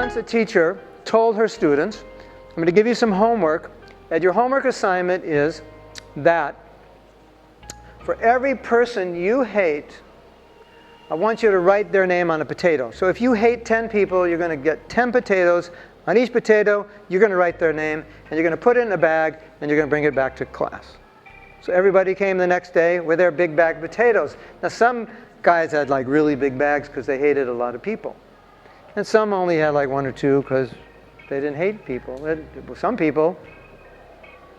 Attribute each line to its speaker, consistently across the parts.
Speaker 1: once a teacher told her students, I'm going to give you some homework, and your homework assignment is that for every person you hate, I want you to write their name on a potato. So if you hate 10 people, you're going to get 10 potatoes. On each potato, you're going to write their name, and you're going to put it in a bag, and you're going to bring it back to class. So everybody came the next day with their big bag of potatoes. Now some guys had like really big bags because they hated a lot of people. And some only had like 1 or 2 because they didn't hate people. Some people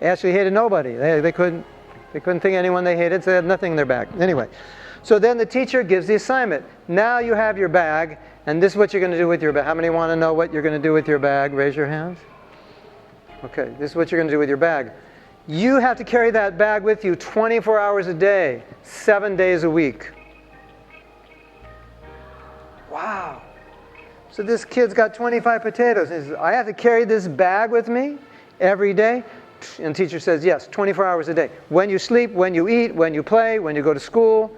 Speaker 1: actually hated nobody. They couldn't think of anyone they hated, so they had nothing in their bag. Anyway, so then the teacher gives the assignment. Now you have your bag, and this is what you're going to do with your bag. How many want to know what you're going to do with your bag? Raise your hands. Okay, this is what you're going to do with your bag. You have to carry that bag with you 24 hours a day, 7 days a week. Wow. So this kid's got 25 potatoes. He says, I have to carry this bag with me every day? And the teacher says, yes, 24 hours a day. When you sleep, when you eat, when you play, when you go to school,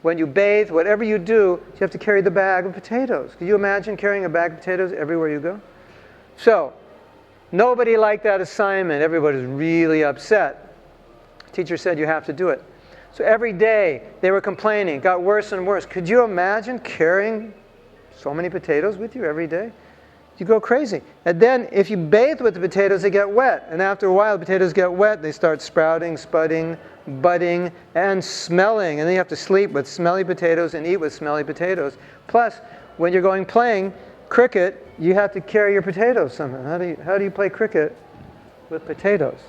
Speaker 1: when you bathe, whatever you do, you have to carry the bag of potatoes. Can you imagine carrying a bag of potatoes everywhere you go? So, nobody liked that assignment. Everybody's really upset. The teacher said you have to do it. So every day they were complaining, got worse and worse. Could you imagine carrying so many potatoes with you every day? You go crazy. And then if you bathe with the potatoes, they get wet. And after a while, the potatoes get wet. They start sprouting, spudding, budding, and smelling. And then you have to sleep with smelly potatoes and eat with smelly potatoes. Plus, when you're going playing cricket, you have to carry your potatoes somehow. How do you play cricket with potatoes?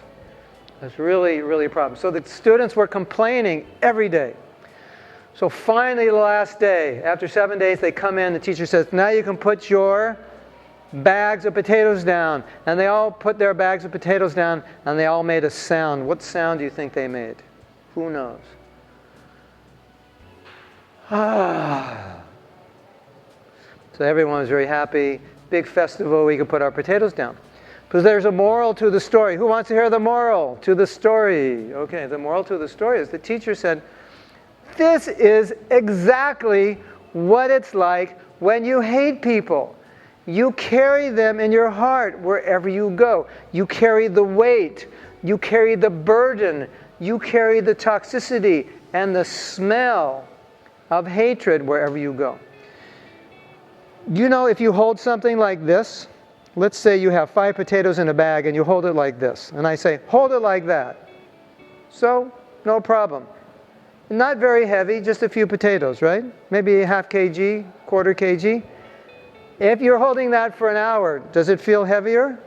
Speaker 1: That's really, really a problem. So the students were complaining every day. So finally, the last day, after 7 days, they come in. The teacher says, now you can put your bags of potatoes down. And they all put their bags of potatoes down, and they all made a sound. What sound do you think they made? Who knows? Ah. So everyone was very happy. Big festival, we could put our potatoes down. Because there's a moral to the story. Who wants to hear the moral to the story? Okay, the moral to the story is the teacher said, this is exactly what it's like when you hate people. You carry them in your heart wherever you go. You carry the weight. You carry the burden. You carry the toxicity and the smell of hatred wherever you go. You know, if you hold something like this, let's say you have 5 potatoes in a bag and you hold it like this. And I say, hold it like that. So, no problem. Not very heavy, just a few potatoes, right? Maybe a half kg, quarter kg. If you're holding that for an hour, does it feel heavier?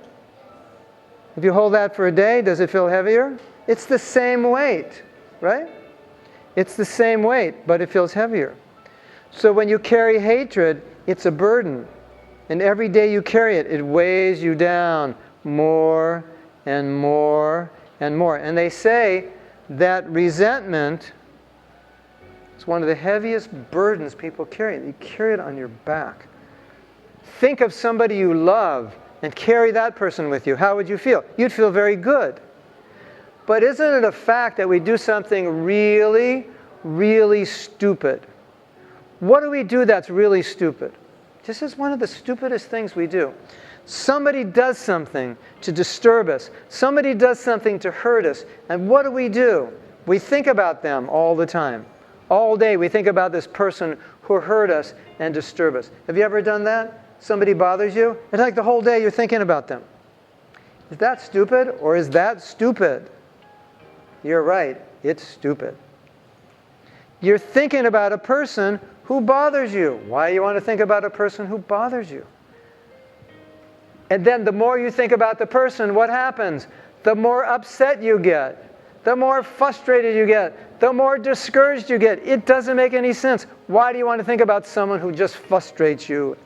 Speaker 1: If you hold that for a day, does it feel heavier? It's the same weight, right? It's the same weight, but it feels heavier. So when you carry hatred, it's a burden. And every day you carry it, it weighs you down more and more and more. And they say that resentment is one of the heaviest burdens people carry. You carry it on your back. Think of somebody you love and carry that person with you. How would you feel? You'd feel very good. But isn't it a fact that we do something really, really stupid? What do we do that's really stupid? This is one of the stupidest things we do. Somebody does something to disturb us. Somebody does something to hurt us. And what do? We think about them all the time. All day we think about this person who hurt us and disturb us. Have you ever done that? Somebody bothers you? It's like the whole day you're thinking about them. Is that stupid or is that stupid? You're right, it's stupid. You're thinking about a person who bothers you. Why do you want to think about a person who bothers you? And then the more you think about the person, what happens? The more upset you get. The more frustrated you get. The more discouraged you get. It doesn't make any sense. Why do you want to think about someone who just frustrates you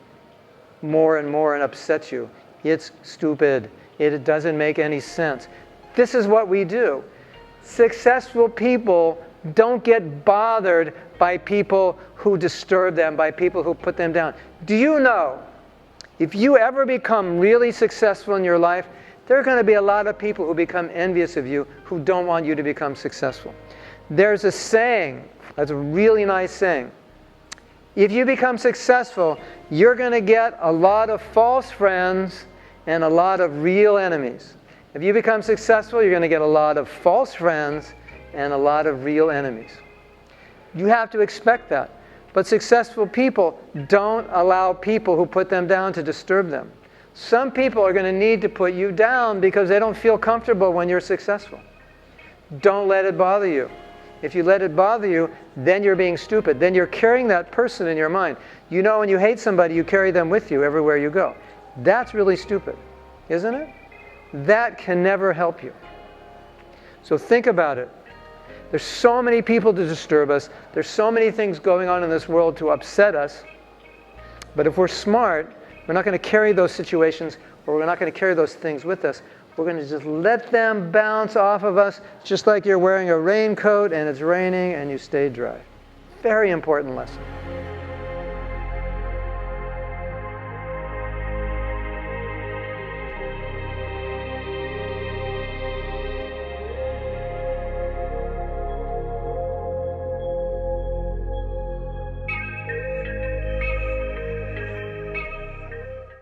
Speaker 1: more and more and upsets you? It's stupid. It doesn't make any sense. This is what we do. Successful people don't get bothered by people who disturb them, by people who put them down. Do you know, if you ever become really successful in your life, there are going to be a lot of people who become envious of you who don't want you to become successful. There's a saying, that's a really nice saying. If you become successful, you're going to get a lot of false friends and a lot of real enemies. If you become successful, you're going to get a lot of false friends and a lot of real enemies. You have to expect that. But successful people don't allow people who put them down to disturb them. Some people are going to need to put you down because they don't feel comfortable when you're successful. Don't let it bother you. If you let it bother you, then you're being stupid. Then you're carrying that person in your mind. You know, when you hate somebody, you carry them with you everywhere you go. That's really stupid, isn't it? That can never help you. So think about it. There's so many people to disturb us. There's so many things going on in this world to upset us. But if we're smart, we're not going to carry those situations, or we're not going to carry those things with us. We're going to just let them bounce off of us, just like you're wearing a raincoat and it's raining and you stay dry. Very important lesson.